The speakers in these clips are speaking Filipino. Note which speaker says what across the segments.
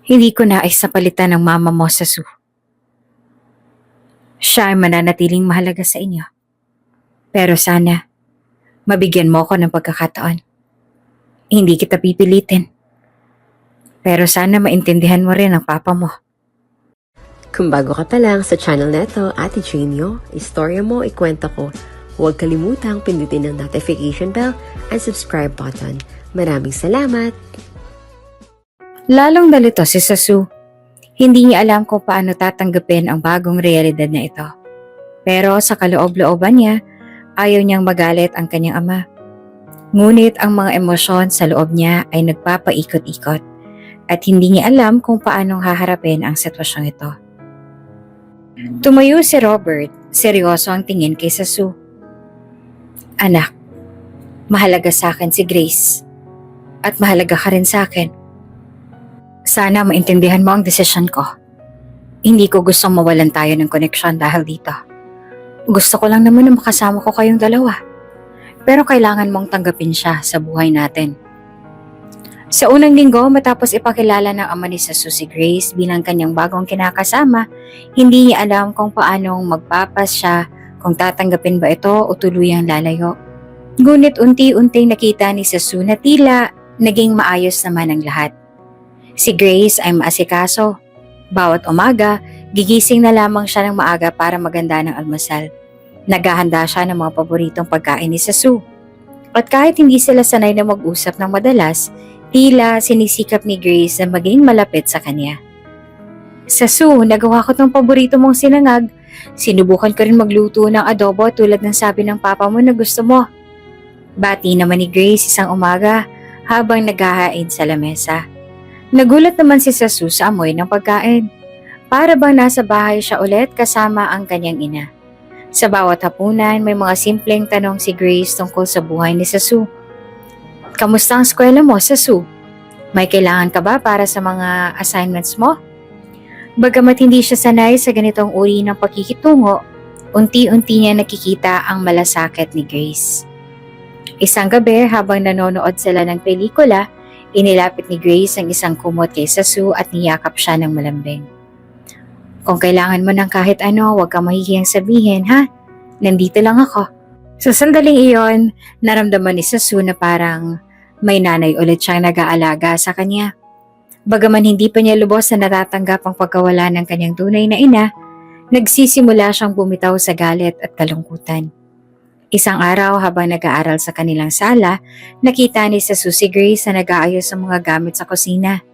Speaker 1: Hindi ko nais na palitan ng mama mo sa Sue. Siya ay mananatiling mahalaga sa inyo. Pero sana, mabigyan mo ako ng pagkakataon. Hindi kita pipilitin. Pero sana maintindihan mo rin ang papa mo.
Speaker 2: Kung bago ka pa lang sa channel neto, Ate Janio, istorya mo, ikwento ko. Huwag kalimutang pindutin ang notification bell and subscribe button. Maraming salamat!
Speaker 1: Lalong nalito si Sue. Hindi niya alam kung paano tatanggapin ang bagong realidad na ito. Pero sa kaloob-looban niya, ayaw niyang magalit ang kanyang ama. Ngunit ang mga emosyon sa loob niya ay nagpapaikot-ikot at hindi niya alam kung paanong haharapin ang sitwasyong ito. Tumayo si Robert, seryoso ang tingin kay Sue. Anak, mahalaga sa akin si Grace at mahalaga ka rin sa akin. Sana maintindihan mo ang desisyon ko. Hindi ko gustong mawalan tayo ng koneksyon dahil dito. Gusto ko lang naman na makasama ko kayong dalawa. Pero kailangan mong tanggapin siya sa buhay natin. Sa unang linggo matapos ipakilala ng ama ni Sue si Grace bilang kanyang bagong kinakasama, hindi niya alam kung paanong magpapas siya, kung tatanggapin ba ito o tuluyang lalayo. Ngunit unti-unting nakita ni Sue na tila naging maayos naman ang lahat. Si Grace ay maasikaso. Bawat umaga, gigising na lamang siya ng maaga para maganda ng almusal. Naghahanda siya ng mga paboritong pagkain ni Sue. At kahit hindi sila sanay na mag-usap ng madalas, tila sinisikap ni Grace na maging malapit sa kanya. Sue, nagawa ko tong paborito mong sinangag. Sinubukan ko rin magluto ng adobo tulad ng sabi ng papa mo na gusto mo. Bati naman ni Grace isang umaga habang naghahain sa lamesa. Nagulat naman si Sue sa amoy ng pagkain. Para bang nasa bahay siya ulit kasama ang kanyang ina. Sa bawat hapunan, may mga simpleng tanong si Grace tungkol sa buhay ni Sue. Kamusta ang eskwela mo, Sue? May kailangan ka ba para sa mga assignments mo? Bagamat hindi siya sanay sa ganitong uri ng pakikitungo, unti-unti niya nakikita ang malasakit ni Grace. Isang gabi habang nanonood sila ng pelikula, inilapit ni Grace ang isang kumot kay Sue at niyakap siya ng malambing. Kung kailangan mo ng kahit ano, huwag kang mahihiyang sabihin, ha? Nandito lang ako. Sa sandaling iyon, naramdaman ni Sue na parang may nanay ulit siyang nag-aalaga sa kanya. Bagaman hindi pa niya lubos na natatanggap ang pagkawala ng kanyang tunay na ina, nagsisimula siyang bumitaw sa galit at kalungkutan. Isang araw habang nag-aaral sa kanilang sala, nakita ni Sue si Grace na nag-aayos sa mga gamit sa kusina.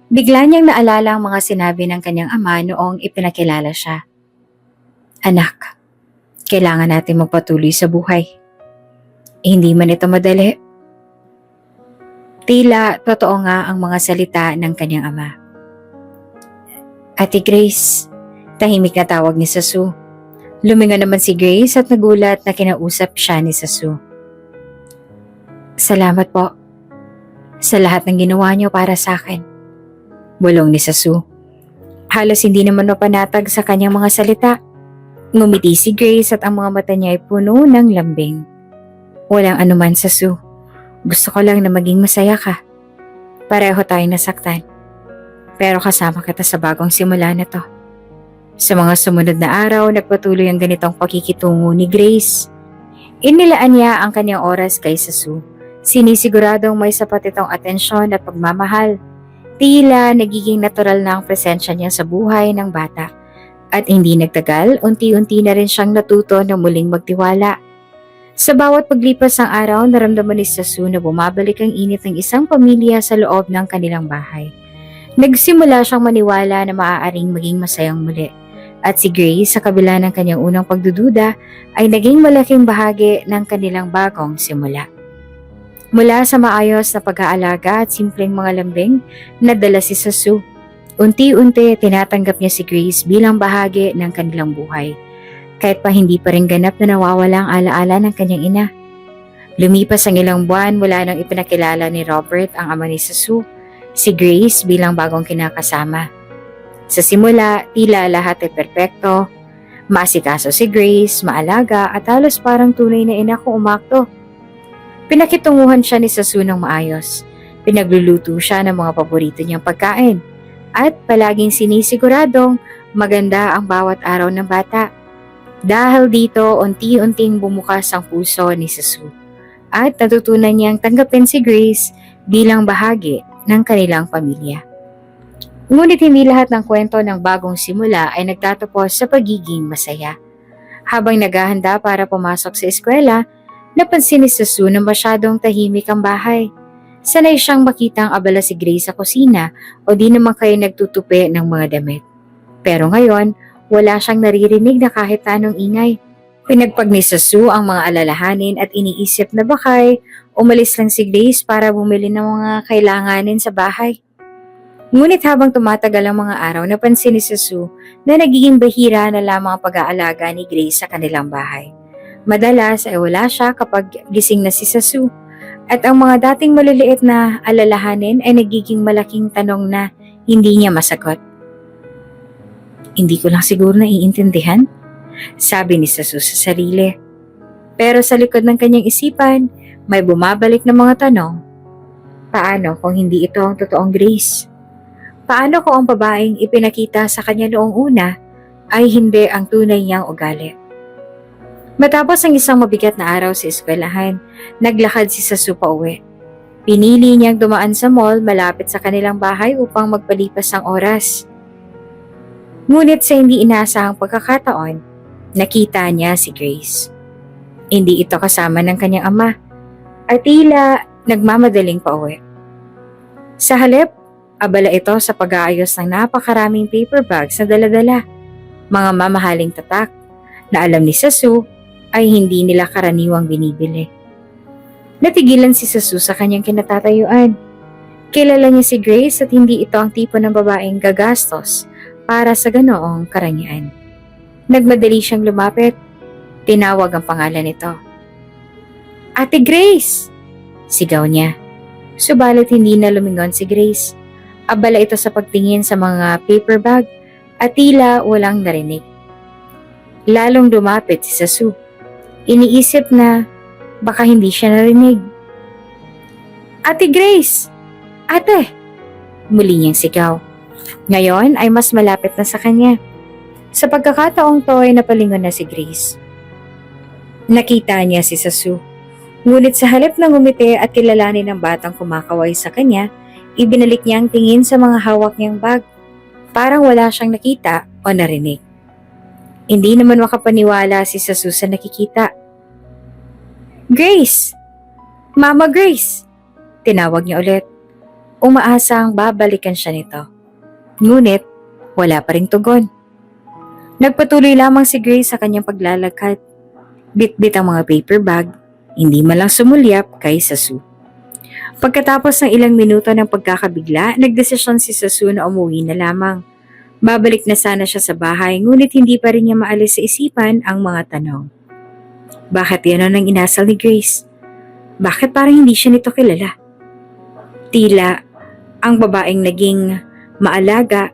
Speaker 1: Bigla niyang naalala ang mga sinabi ng kanyang ama noong ipinakilala siya. Anak, kailangan natin magpatuloy sa buhay. Hindi man ito madali. Tila totoo nga ang mga salita ng kanyang ama. Ate Grace, tahimik na tawag ni Sue. Lumingon naman si Grace at nagulat na kinausap siya ni Sue. Salamat po sa lahat ng ginawa niyo para sa akin. Bulong ni Sue. Halos hindi naman mapanatag sa kanyang mga salita. Ngumiti si Grace at ang mga mata niya ay puno ng lambing. Walang anuman, Sue. Gusto ko lang na maging masaya ka. Pareho tayong nasaktan. Pero kasama kita sa bagong simula na to. Sa mga sumunod na araw, nagpatuloy ang ganitong pakikitungo ni Grace. Inilaan niya ang kanyang oras kay Sue. Sinisiguradong may sapat itong atensyon at pagmamahal. Tila nagiging natural na ang presensya niya sa buhay ng bata. At hindi nagtagal, unti-unti na rin siyang natuto na muling magtiwala. Sa bawat paglipas ng araw, naramdaman ni Sue na bumabalik ang init ng isang pamilya sa loob ng kanilang bahay. Nagsimula siyang maniwala na maaaring maging masayang muli. At si Grace, sa kabila ng kanyang unang pagdududa, ay naging malaking bahagi ng kanilang bagong simula. Mula sa maayos na pag-aalaga at simpleng mga lambing, nadala si Sue. Unti-unti tinatanggap niya si Grace bilang bahagi ng kanilang buhay. Kahit pa hindi pa rin ganap na nawawala ang alaala ng kanyang ina. Lumipas ang ilang buwan mula nang ipinakilala ni Robert ang ama ni Sue, si Grace bilang bagong kinakasama. Sa simula, tila lahat ay perpekto. Maasikaso si Grace, maalaga at halos parang tunay na ina kung umakto. Pinakitunguhan siya ni Sue ng maayos. Pinagluluto siya ng mga paborito niyang pagkain. at palaging sinisiguradong maganda ang bawat araw ng bata. Dahil dito, unti-unting bumukas ang puso ni Sasu at natutunan niyang tanggapin si Grace bilang bahagi ng kanilang pamilya. Ngunit hindi lahat ng kwento ng bagong simula ay nagtatapos sa pagiging masaya. Habang naghahanda para pumasok sa eskwela, napansin ni Sasu na masyadong tahimik ang bahay. Sanay siyang makitang abala si Grace sa kusina o di naman kayo nagtutupi ng mga damit. Pero ngayon, wala siyang naririnig na kahit anong ingay. Pinagpag ni Sasu ang mga alalahanin at iniisip na bakay umalis lang si Grace para bumili ng mga kailanganin sa bahay. Ngunit habang tumatagal ang mga araw, napansin ni Sasu na nagiging bahira na lamang ang pag-aalaga ni Grace sa kanilang bahay. Madalas ay wala siya kapag gising na si Sasu at ang mga dating maliliit na alalahanin ay nagiging malaking tanong na hindi niya masagot. Hindi ko lang siguro naiintindihan, sabi ni Sasu sa sarili. Pero sa likod ng kanyang isipan, may bumabalik na mga tanong. Paano kung hindi ito ang totoong Grace? Paano kung ang babaeng ipinakita sa kanya noong una ay hindi ang tunay niyang ugali? Matapos ang isang mabigat na araw sa eskwelahan, naglakad si Sasu pauwi. Pinili niyang dumaan sa mall malapit sa kanilang bahay upang magpalipas ang oras. Ngunit sa hindi inaasahang pagkakataon, nakita niya si Grace. Hindi ito kasama ng kanyang ama at tila nagmamadaling pauwi. Sa halip, abala ito sa pag-aayos ng napakaraming paper bags na dala-dala, mga mamahaling tatak na alam ni Sasu ay hindi nila karaniwang binibili. Natigilan si Sasu sa kanyang kinatatayuan. Kilala niya si Grace at hindi ito ang tipo ng babaeng gagastos para sa ganoong karangyaan. Nagmadali siyang lumapit. Tinawag ang pangalan nito. Ate Grace! Sigaw niya. Subalit hindi na lumingon si Grace. Abala ito sa pagtingin sa mga paper bag at tila walang narinig. Lalong lumapit si Sasu. Iniisip na baka hindi siya narinig. Ate Grace! Ate! Muli niyang sigaw. Ngayon ay mas malapit na sa kanya. Sa pagkakataong to ay napalingon na si Grace. Nakita niya si Sasu. Ngunit sa halip ng ngumiti at kilalanin ng batang kumakaway sa kanya, ibinalik niya ang tingin sa mga hawak niyang bag. Parang wala siyang nakita o narinig. Hindi naman makapaniwala si Sasu sa nakikita. Grace! Mama Grace! Tinawag niya ulit. Umaasang babalikan siya nito. Ngunit, wala pa ring tugon. Nagpatuloy lamang si Grace sa kanyang paglalakad. Bit-bit ang mga paper bag, hindi man lang sumulyap kay Sasu. Pagkatapos ng ilang minuto ng pagkakabigla, nagdesisyon si Sasu na umuwi na lamang. Babalik na sana siya sa bahay, ngunit hindi pa rin niya maalis sa isipan ang mga tanong. Bakit yan ang inasal ni Grace? Bakit parang hindi siya nito kilala? Tila, ang babaeng naging maalaga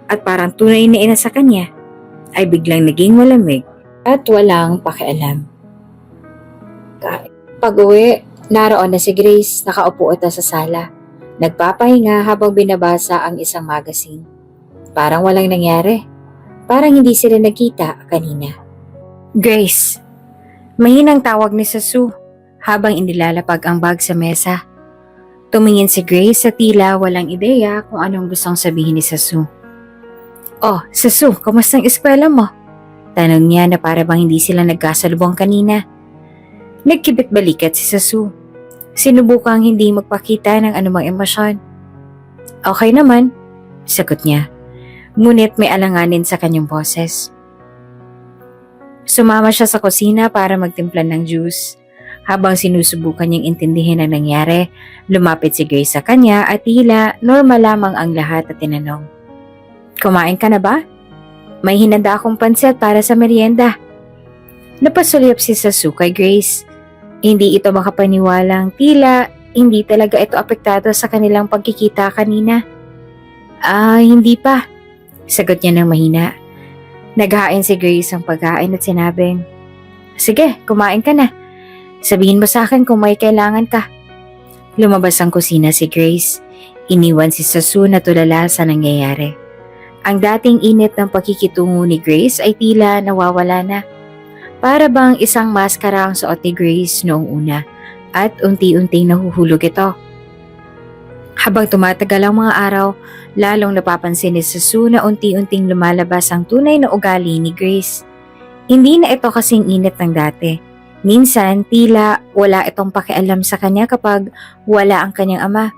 Speaker 1: at parang tunay na ina sa kanya ay biglang naging malamig at walang pakialam. Pag-uwi, naroon na si Grace, nakaupo ito sa sala. Nagpapahinga habang binabasa ang isang magazine. Parang walang nangyari. Parang hindi sila nagkita kanina. Grace! Mahinang tawag ni Sasu habang inilalapag ang bag sa mesa. Tumingin si Grace sa tila walang ideya kung anong gustong sabihin ni Sasu. Oh, Sasu, kamusta ang eskwela mo? Tanong niya na para bang hindi sila nagkasalubong kanina. Nagkibit balikat si Sasu. Sinubukang hindi magpakita ng anumang emosyon. Okay naman, sagot niya. Ngunit may alanganin sa kanyang boses. Sumama siya sa kusina para magtimpla ng juice. Habang sinusubukan niyang intindihin ang nangyari, lumapit si Grace sa kanya at tila normal lamang ang lahat at tinanong. Kumain ka na ba? May hinanda akong pansit para sa merienda. Napasulyap si Sasu kay Grace. Hindi ito makapaniwalang tila hindi talaga ito apektado sa kanilang pagkikita kanina. Hindi pa. Sagot niya ng mahina. Naghain si Grace ang pagkain at sinabing, sige, kumain ka na. Sabihin mo sa akin kung may kailangan ka. Lumabas ang kusina si Grace. Iniwan si Sasu na tulala sa nangyayari. Ang dating init ng pakikitungo ni Grace ay tila nawawala na. Para bang isang maskara ang suot ni Grace noong una at unti-unting nahuhulog ito. Habang tumatagal ang mga araw, lalong napapansin ni Sasu na unti-unting lumalabas ang tunay na ugali ni Grace. Hindi na ito kasing init ng dati. Minsan, tila wala itong pakialam sa kanya kapag wala ang kanyang ama.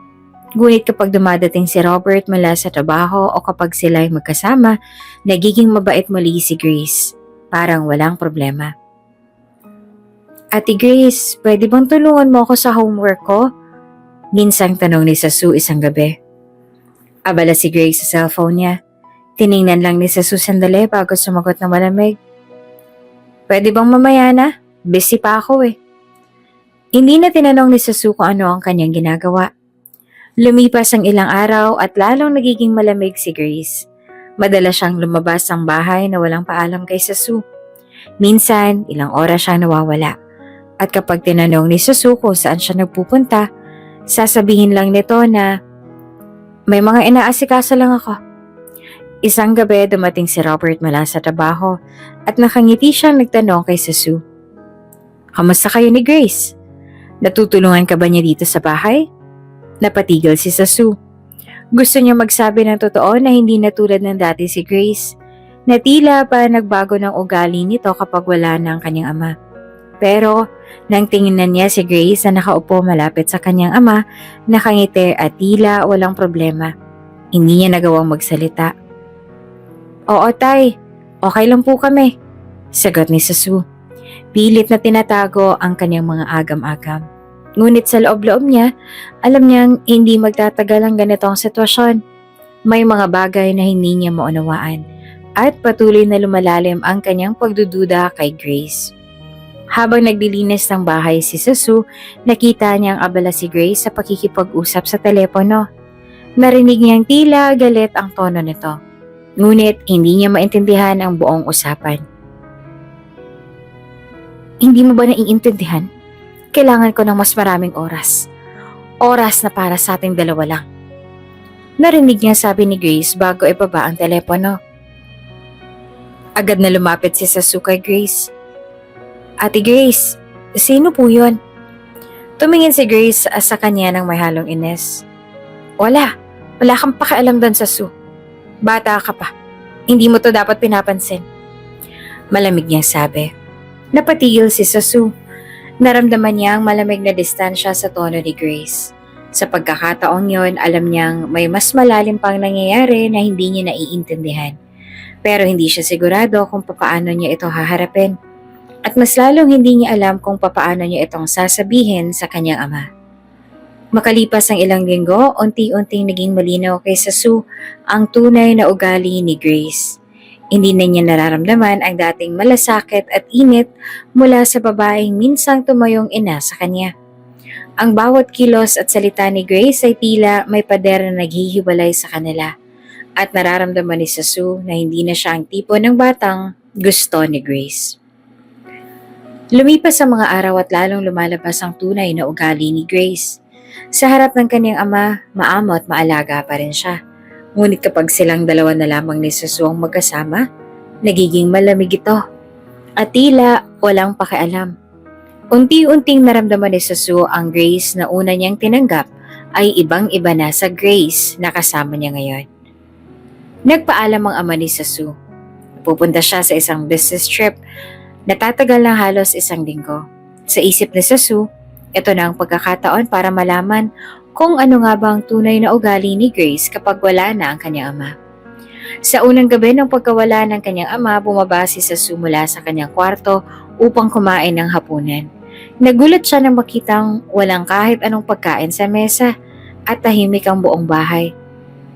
Speaker 1: Ngunit kapag dumadating si Robert mula sa trabaho o kapag sila'y magkasama, nagiging mabait muli si Grace. Parang walang problema. Ate Grace, pwede bang tulungan mo ako sa homework ko? Minsang tanong ni Sasu isang gabi. Abala si Grace sa cellphone niya. Tiningnan lang ni Sasu sandali bago sumagot na malamig. Pwede bang mamaya na? Busy pa ako eh. Hindi na tinanong ni Sasu kung ano ang kanyang ginagawa. Lumipas ang ilang araw at lalong nagiging malamig si Grace. Madalas siyang lumabas ng bahay na walang paalam kay Sasu. Minsan, ilang oras siyang nawawala. At kapag tinanong ni Sasu kung saan siya nagpupunta, sasabihin lang nito na may mga inaasikaso lang ako. Isang gabi dumating si Robert mula sa trabaho at nakangiti siyang nagtanong kay Sasu. Kamusta kayo ni Grace? Natutulungan ka ba niya dito sa bahay? Napatigil si Sasu. Gusto niya magsabi ng totoo na hindi na tulad ng dati si Grace, na tila pa nagbago ng ugali nito kapag wala na ang kanyang ama. Pero nang tingnan niya si Grace na nakaupo malapit sa kanyang ama, nakangiti at tila walang problema. Hindi niya nagawang magsalita. Oo tay, okay lang po kami, sagot ni Sasu. Pilit na tinatago ang kanyang mga agam-agam. Ngunit sa loob-loob niya, alam niyang hindi magtatagal ang ganitong sitwasyon. May mga bagay na hindi niya maunawaan at patuloy na lumalalim ang kanyang pagdududa kay Grace. Habang naglilinis ng bahay si Sasu, nakita niyang abala si Grace sa pakikipag-usap sa telepono. Narinig niyang tila galit ang tono nito. Ngunit hindi niya maintindihan ang buong usapan. Hindi mo ba naiintindihan? Kailangan ko ng mas maraming oras. Oras na para sa ating dalawa lang. Narinig niya sabi ni Grace bago ibaba ang telepono. Agad na lumapit si Sasu kay Grace. Ate Grace, sino po yun? Tumingin si Grace sa kanya ng may halong ines. Wala kang pakialam doon, Sasu. Bata ka pa. Hindi mo to dapat pinapansin. Malamig niyang sabi. Napatigil si Sasu. Naramdaman niya ang malamig na distansya sa tono ni Grace. Sa pagkakataong yon, alam niyang may mas malalim pang nangyayari na hindi niya naiintindihan. Pero hindi siya sigurado kung papaano niya ito haharapin. At mas lalong hindi niya alam kung papaano niya itong sasabihin sa kanyang ama. Makalipas ang ilang linggo, unti-unting naging malinaw kay Sasu ang tunay na ugali ni Grace. Hindi na niya nararamdaman ang dating malasakit at init mula sa babaeng minsang tumayong ina sa kanya. Ang bawat kilos at salita ni Grace ay tila may pader na naghihiwalay sa kanila at nararamdaman ni Sasu na hindi na siya ang tipo ng batang gusto ni Grace. Lumipas ang mga araw at lalong lumalabas ang tunay na ugali ni Grace. Sa harap ng kanyang ama, maamo at maalaga pa rin siya. Ngunit kapag silang dalawa na lamang ni Sasu ang magkasama, nagiging malamig ito at tila walang pakialam. Unti-unting naramdaman ni Sasu ang Grace na una niyang tinanggap ay ibang-iba na sa Grace na kasama niya ngayon. Nagpaalam ang ama ni Sasu. Pupunta siya sa isang business trip na tatagal ng halos 1 linggo. Sa isip ni Sasu, ito na ang pagkakataon para malaman kung ano nga ba ang tunay na ugali ni Grace kapag wala na ang kanyang ama. Sa unang gabi ng pagkawala ng kanyang ama, bumaba si Sasu mula sa kanyang kwarto upang kumain ng hapunan. Nagulat siya nang makitang walang kahit anong pagkain sa mesa at tahimik ang buong bahay.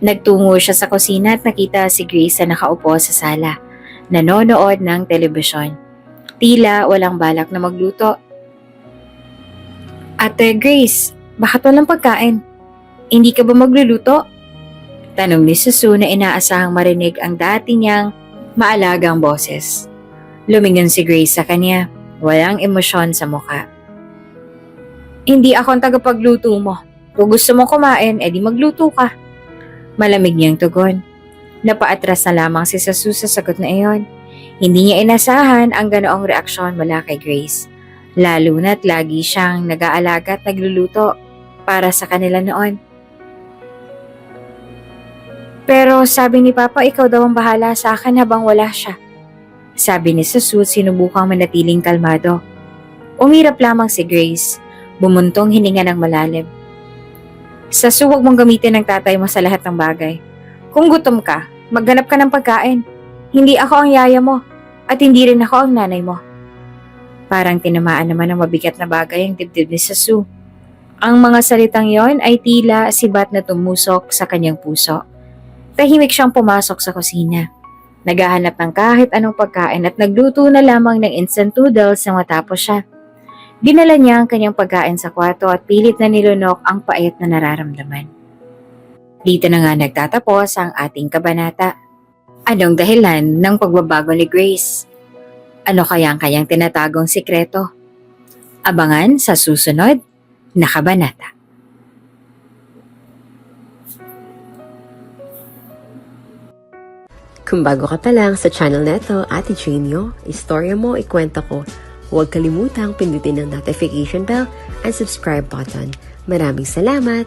Speaker 1: Nagtungo siya sa kusina at nakita si Grace na nakaupo sa sala, nanonood ng telebisyon. Tila walang balak na magluto. Ate Grace, bakit walang pagkain? Hindi ka ba magluluto? Tanong ni Sasu na inaasahang marinig ang dati niyang maalagang boses. Lumingon si Grace sa kanya, walang emosyon sa mukha. Hindi ako ang tagapagluto mo. Kung gusto mo kumain, edi magluto ka. Malamig niyang tugon. Napaatras na lamang si Sasu sa sagot na iyon. Hindi niya inasahan ang ganoong reaksyon mula kay Grace. Lalo na't lagi siyang nag-aalaga at nagluluto para sa kanila noon. Pero sabi ni Papa, ikaw daw ang bahala sa akin habang wala siya. Sabi ni Sasu at sinubukang manatiling kalmado. Umirap lamang si Grace, bumuntong hininga ng malalim. Sasu, huwag mong gamitin ng tatay mo sa lahat ng bagay. Kung gutom ka, maghanap ka ng pagkain. Hindi ako ang yaya mo at hindi rin ako ang nanay mo. Parang tinamaan naman ng mabigat na bagay ang dibdib ni Sasu. Ang mga salitang yon ay tila sibat na tumusok sa kanyang puso. Tahimik siyang pumasok sa kusina. Naghahanap ng kahit anong pagkain at nagluto na lamang ng instant noodles na matapos siya. Dinala niya ang kanyang pagkain sa kwarto at pilit na nilunok ang pait na nararamdaman. Dito na nga nagtatapos ang ating kabanata. Anong dahilan ng pagbabago ni Grace? Ano kaya ang kanyang tinatagong sikreto? Abangan sa susunod na kabanata.
Speaker 2: Kung bago ka pa lang sa channel neto, Ate Genio, istorya mo, ikwento ko. Huwag kalimutang pindutin ang notification bell and subscribe button. Maraming salamat!